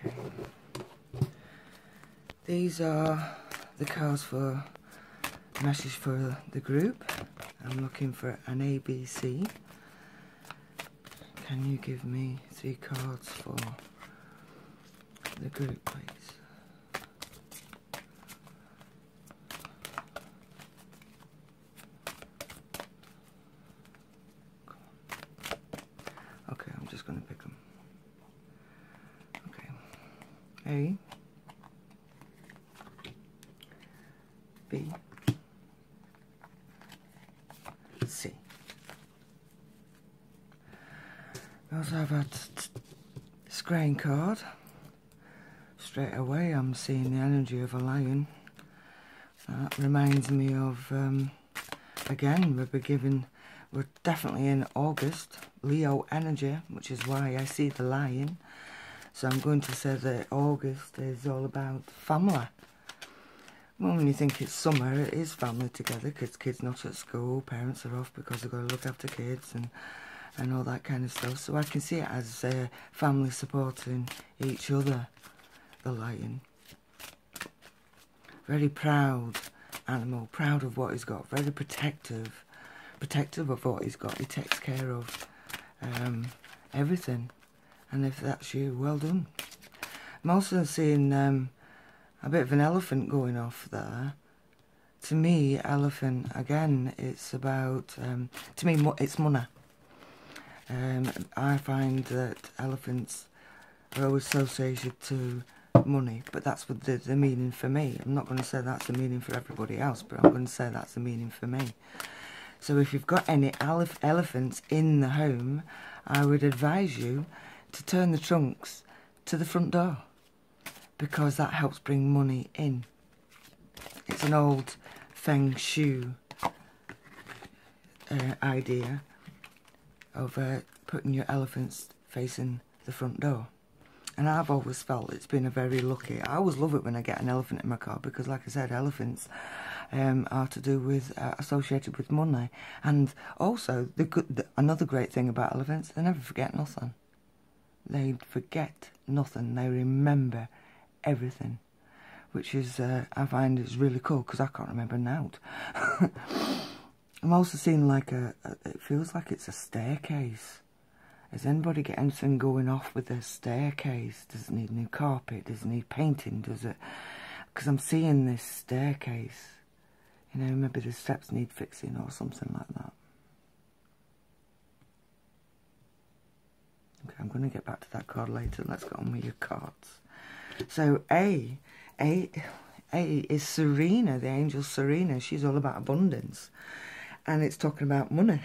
Okay. These are the cards for message for the group. I'm looking for an ABC. Can you give me 3 cards for the group, please? Okay, I'm just going to pick them. Okay. A, B, C. We also have a scrying card. Straight away I'm seeing the energy of a lion. That reminds me of, again, we're definitely in August, Leo energy, which is why I see the lion. So I'm going to say that August is all about family. Well, when you think it's summer, it is family together, because kids not at school, parents are off because they've got to look after kids and all that kind of stuff. So I can see it as family supporting each other, the lion. Very proud animal, proud of what he's got, very protective of what he's got. He takes care of everything. And if that's you, well done. I'm also seeing a bit of an elephant going off there. To me, elephant, again, it's about, to me, it's money. I find that elephants are always associated to money, but that's what the meaning for me. I'm not going to say that's the meaning for everybody else, but I'm going to say that's the meaning for me. So if you've got any elephants in the home, I would advise you to turn the trunks to the front door, because that helps bring money in. It's an old feng shui idea of putting your elephants facing the front door. And I've always felt it's been a very lucky. I always love it when I get an elephant in my car, because like I said, elephants are to do with, associated with money. And also, another great thing about elephants, they never forget nothing. They forget nothing. They remember everything, which is, I find is really cool, because I can't remember now. I'm also seeing like it feels like it's a staircase. Does anybody get anything going off with their staircase? Does it need new carpet? Does it need painting? Does it? Because I'm seeing this staircase. You know, maybe the steps need fixing or something like that. Okay, I'm going to get back to that card later. Let's get on with your cards. So A is Serena, the angel Serena. She's all about abundance. And it's talking about money,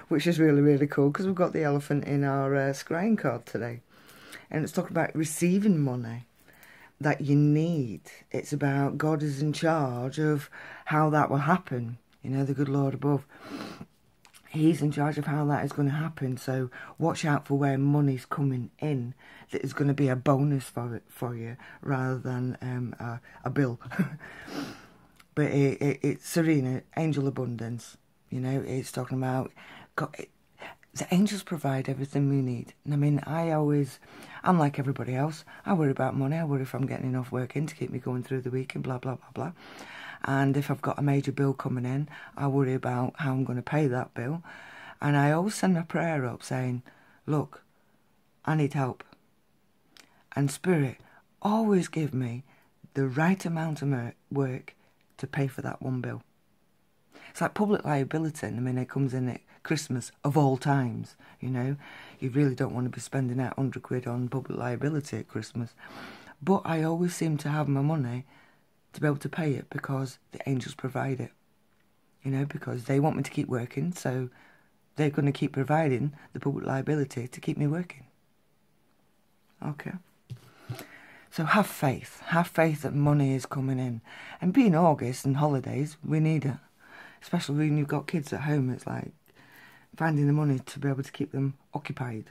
which is really, really cool, because we've got the elephant in our scrying card today. And it's talking about receiving money that you need. It's about God is in charge of how that will happen. You know, the good Lord above. He's in charge of how that is going to happen. So watch out for where money's coming in. That is going to be a bonus for you rather than a bill. But it's Serena, angel abundance. You know, it's talking about God, the angels provide everything we need. And I mean, I'm like everybody else. I worry about money. I worry if I'm getting enough work in to keep me going through the week and blah, blah, blah, blah. And if I've got a major bill coming in, I worry about how I'm going to pay that bill. And I always send a prayer up saying, look, I need help. And Spirit, always give me the right amount of work to pay for that one bill. It's like public liability. I mean, it comes in at Christmas of all times, you know. You really don't want to be spending out 100 quid on public liability at Christmas. But I always seem to have my money to be able to pay it because the angels provide it. You know, because they want me to keep working, so they're going to keep providing the public liability to keep me working. Okay. So have faith. Have faith that money is coming in. And being August and holidays, we need it. Especially when you've got kids at home, it's like finding the money to be able to keep them occupied.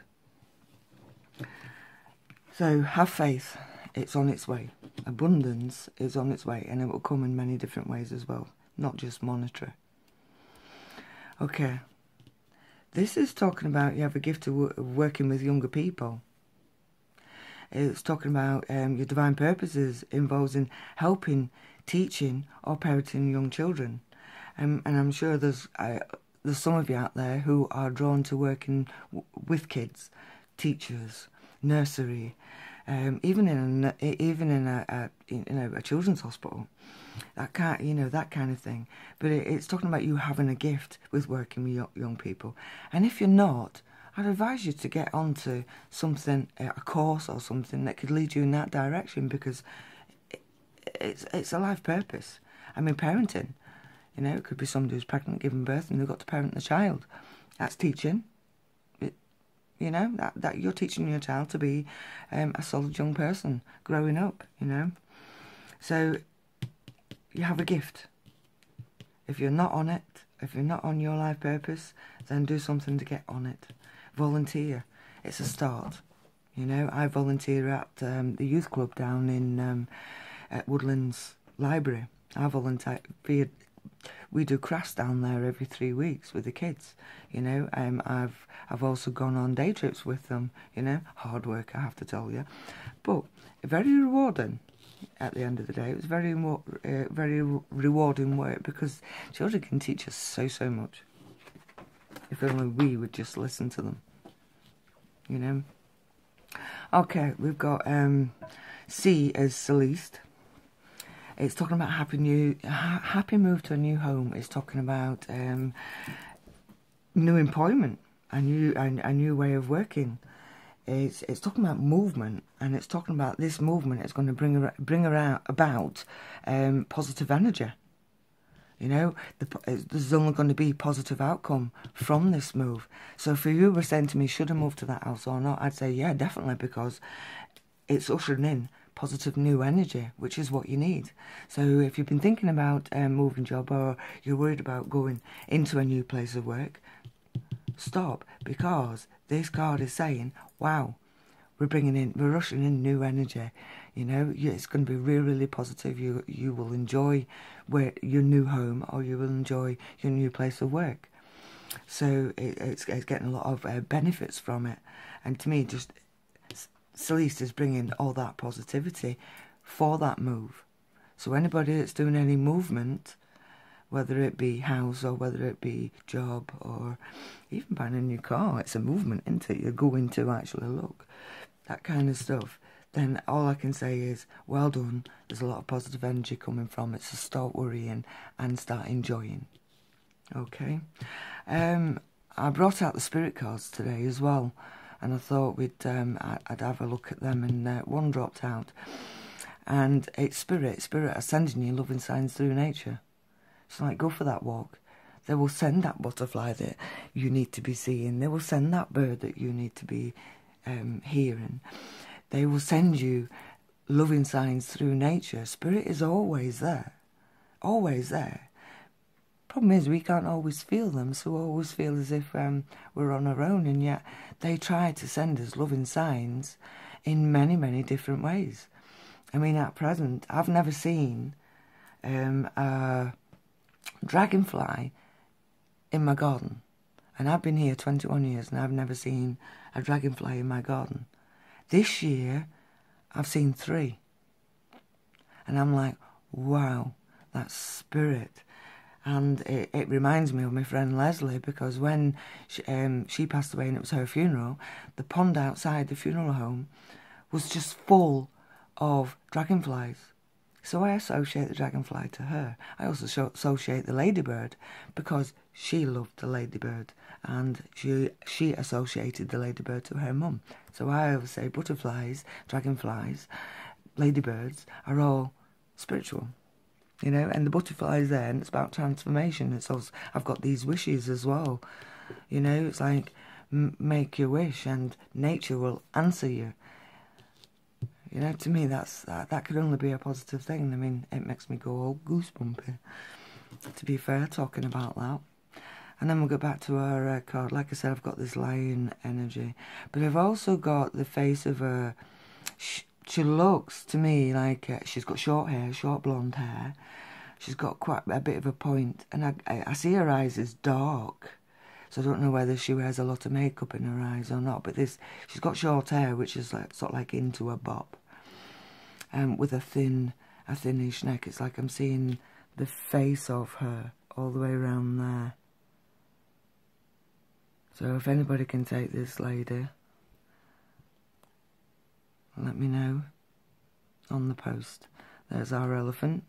So have faith. It's on its way. Abundance is on its way, and it will come in many different ways as well, not just monetary. Okay. This is talking about you have a gift of working with younger people. It's talking about your divine purposes involves in helping, teaching, or parenting young children. And I'm sure there's some of you out there who are drawn to working with kids, teachers, nursery, even in a children's hospital. That kind of thing. But it's talking about you having a gift with working with young people. And if you're not, I'd advise you to get onto something, a course or something that could lead you in that direction, because it's a life purpose. I mean, parenting, it could be somebody who's pregnant, giving birth, and they've got to parent the child. That's teaching. That you're teaching your child to be a solid young person growing up, So you have a gift. If you're not on it, if you're not on your life purpose, then do something to get on it. Volunteer. It's a start. I volunteer at the youth club down in at Woodlands Library. I volunteer. We do crafts down there every 3 weeks with the kids. I've also gone on day trips with them. Hard work, I have to tell you, but very rewarding. At the end of the day, it was very rewarding work, because children can teach us so much. If only we would just listen to them. Okay, we've got C as Celeste. It's talking about happy move to a new home. It's talking about new employment, a new way of working. It's talking about movement, and it's talking about this movement is going to bring about positive energy. There's only going to be positive outcome from this move. So if you were saying to me, should I move to that house or not, I'd say yeah, definitely, because it's ushering in positive new energy, which is what you need. So if you've been thinking about moving job, or you're worried about going into a new place of work, stop, because this card is saying, wow, we're rushing in new energy. It's going to be really positive. You will enjoy your new home, or you will enjoy your new place of work. So it's getting a lot of benefits from it. And to me, just Celeste is bringing all that positivity for that move. So anybody that's doing any movement, whether it be house or whether it be job or even buying a new car, it's a movement, isn't it? You're going to actually look, that kind of stuff. Then all I can say is, well done. There's a lot of positive energy coming from it, so start worrying and start enjoying. Okay. I brought out the spirit cards today as well, and I thought I'd have a look at them, and one dropped out. And it's Spirit are sending you loving signs through nature. It's like, go for that walk. They will send that butterfly that you need to be seeing. They will send that bird that you need to be hearing. They will send you loving signs through nature. Spirit is always there. Always there. Problem is, we can't always feel them, so we always feel as if we're on our own, and yet they try to send us loving signs in many different ways. I mean, at present, I've never seen a dragonfly in my garden. And I've been here 21 years, and I've never seen a dragonfly in my garden. This year, I've seen 3. And I'm like, wow, that's spirit. And it reminds me of my friend Leslie, because when she passed away and it was her funeral, the pond outside the funeral home was just full of dragonflies. So I associate the dragonfly to her. I also associate the ladybird, because she loved the ladybird, and she associated the ladybird to her mum. So I always say butterflies, dragonflies, ladybirds are all spiritual. And the butterfly's there, and it's about transformation. It's also, I've got these wishes as well. It's like, make your wish and nature will answer you. To me, that could only be a positive thing. I mean, it makes me go all goosebumpy, to be fair, talking about that. And then we'll go back to our card. Like I said, I've got this lion energy, but I've also got the face of a... She looks to me like she's got short hair, short blonde hair. She's got quite a bit of a point, and I see her eyes as dark. So I don't know whether she wears a lot of makeup in her eyes or not. But she's got short hair, which is like sort of like into a bob, with a thinnish neck. It's like I'm seeing the face of her all the way around there. So if anybody can take this lady, let me know on the post. There's our elephant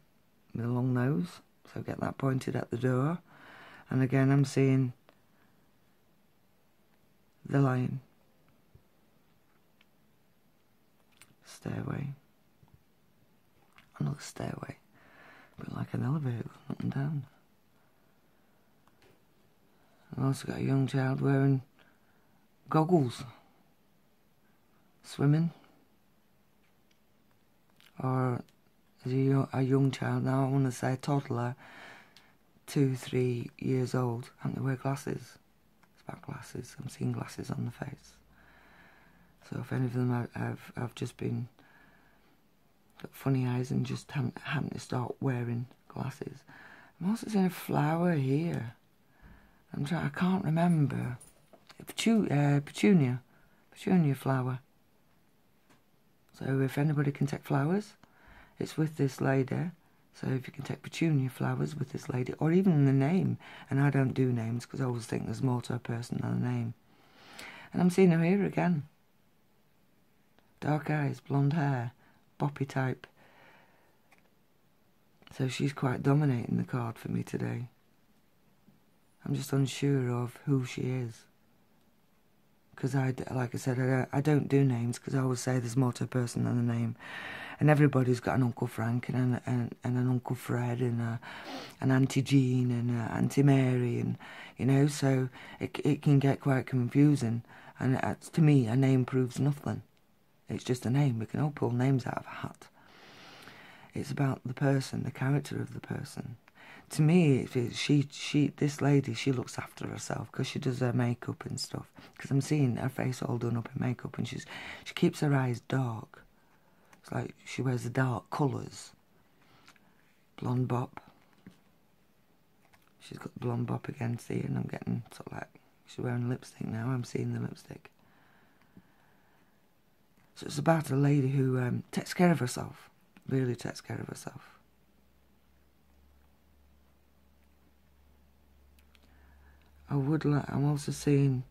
with a long nose, so get that pointed at the door. And again, I'm seeing the lion. Stairway. Another stairway. A bit like an elevator up and down. I've also got a young child wearing goggles. Swimming. Or is a young child, now I want to say toddler, 2-3 years old, and they wear glasses. It's about glasses. I'm seeing glasses on the face. So if any of them have just been got funny eyes and just haven't to start wearing glasses. I'm also seeing a flower here. I can't remember. Petunia flower. So if anybody can take flowers, it's with this lady. So if you can take petunia flowers with this lady, or even the name. And I don't do names because I always think there's more to a person than a name. And I'm seeing her here again. Dark eyes, blonde hair, boppy type. So she's quite dominating the card for me today. I'm just unsure of who she is. Because like I said, I don't do names because I always say there's more to a person than a name. And everybody's got an Uncle Frank and an Uncle Fred and an Auntie Jean and an Auntie Mary, and you know, so it can get quite confusing. And to me, a name proves nothing. It's just a name. We can all pull names out of a hat. It's about the person, the character of the person. To me, this lady, she looks after herself because she does her makeup and stuff. Because I'm seeing her face all done up in makeup, and she keeps her eyes dark. It's like she wears the dark colours. Blonde bop. She's got the blonde bop again, see, and I'm getting sort of like, she's wearing lipstick now. I'm seeing the lipstick. So it's about a lady who takes care of herself. Really takes care of herself. I'm also seeing,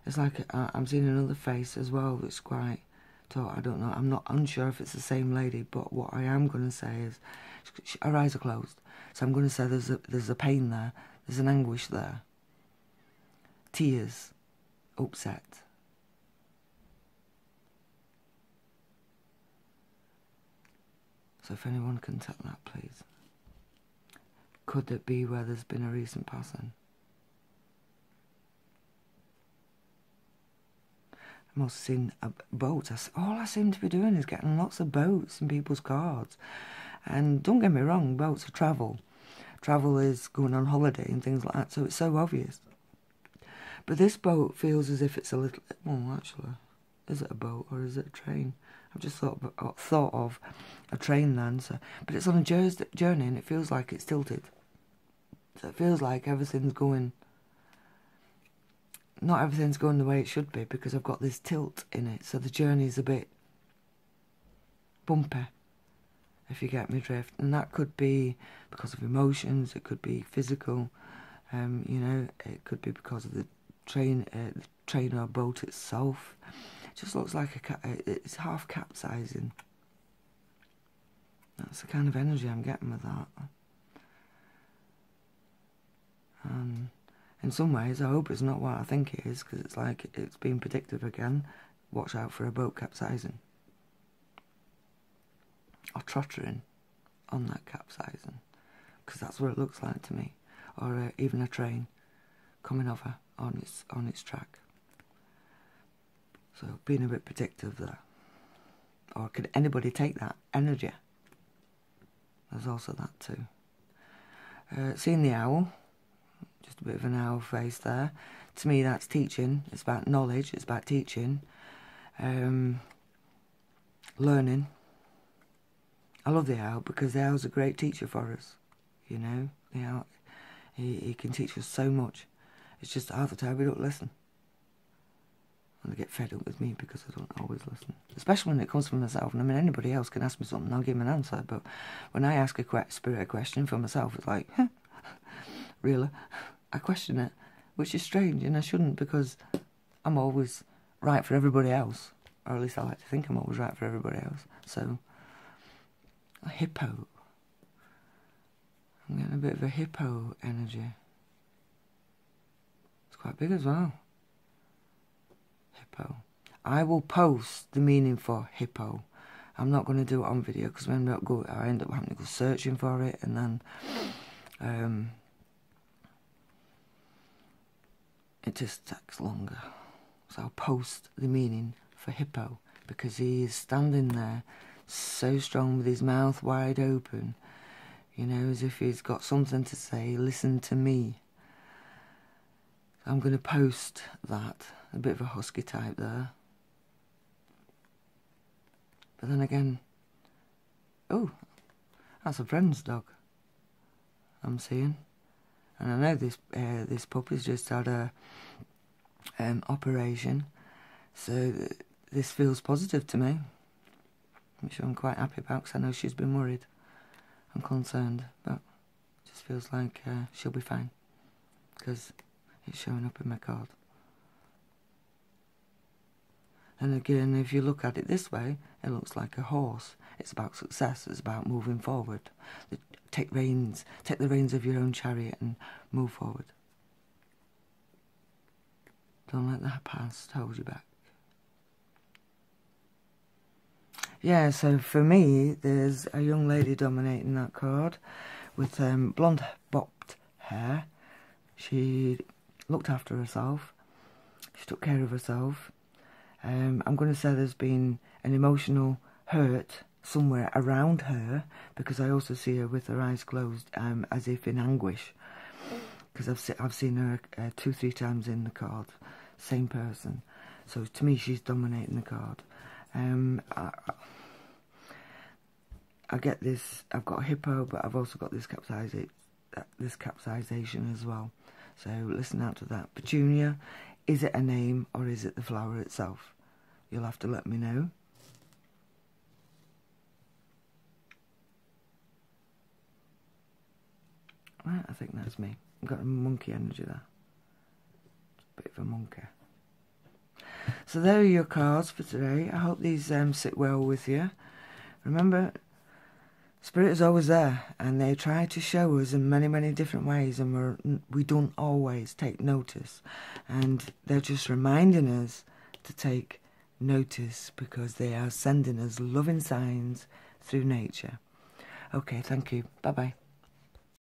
it's like I'm seeing another face as well that's quite taut. I don't know, I'm not unsure if it's the same lady, but what I am going to say is her eyes are closed. So I'm going to say there's a pain there, there's an anguish there. Tears, upset. So if anyone can tell that, please. Could it be where there's been a recent passing? I'm also seeing boats. All I seem to be doing is getting lots of boats in people's cards. And don't get me wrong, boats are travel. Travel is going on holiday and things like that, so it's so obvious. But this boat feels as if it's a little... Well, actually, is it a boat or is it a train? I've just thought of a train then. So, but it's on a journey and it feels like it's tilted. So it feels like everything's going... Not everything's going the way it should be because I've got this tilt in it. So the journey's a bit bumpy, if you get me drift. And that could be because of emotions. It could be physical. You know, it could be because of the train or boat itself. It just looks like it's half capsizing. That's the kind of energy I'm getting with that. In some ways, I hope it's not what I think it is, because it's like it's being predictive again. Watch out for a boat capsizing. Or trottering on that capsizing. Because that's what it looks like to me. Or even a train coming over on its track. So being a bit predictive there. Or could anybody take that energy? There's also that too. Seeing the owl. Just a bit of an owl face there. To me, that's teaching. It's about knowledge. It's about teaching. Learning. I love the owl because the owl's a great teacher for us. You know, the owl, he can teach us so much. It's just half the time we don't listen. And they get fed up with me because I don't always listen. Especially when it comes from myself. And I mean, anybody else can ask me something, I'll give them an answer. But when I ask a spirit a question for myself, it's like, really? I question it. Which is strange, and I shouldn't, because I'm always right for everybody else. Or at least I like to think I'm always right for everybody else. So, a hippo. I'm getting a bit of a hippo energy. It's quite big as well. Hippo. I will post the meaning for hippo. I'm not going to do it on video because I end up having to go searching for it, and then it just takes longer. So I'll post the meaning for hippo, because he is standing there so strong with his mouth wide open, you know, as if he's got something to say. Listen to me. I'm going to post that. A bit of a husky type there. But then again, oh, that's a friend's dog I'm seeing. And I know this puppy's just had a operation, so this feels positive to me, which I'm quite happy about, because I know she's been worried and concerned, but it just feels like she'll be fine, because it's showing up in my card. And again, if you look at it this way, it looks like a horse. It's about success, it's about moving forward. Take the reins of your own chariot and move forward. Don't let the past hold you back. Yeah, so for me, there's a young lady dominating that card with blonde bobbed hair. She looked after herself. She took care of herself. I'm going to say there's been an emotional hurt somewhere around her, because I also see her with her eyes closed, as if in anguish. Because I've seen her 2-3 times in the card, same person. So to me, she's dominating the card. I get this. I've got a hippo, but I've also got this capsaization as well. So listen out to that. Petunia. Is it a name, or is it the flower itself? You'll have to let me know. Right, I think that's me. I've got a monkey energy there. A bit of a monkey. So there are your cards for today. I hope these sit well with you. Remember, Spirit is always there, and they try to show us in many, many different ways, and we don't always take notice. And they're just reminding us to take notice, because they are sending us loving signs through nature. Okay, thank you. Bye-bye.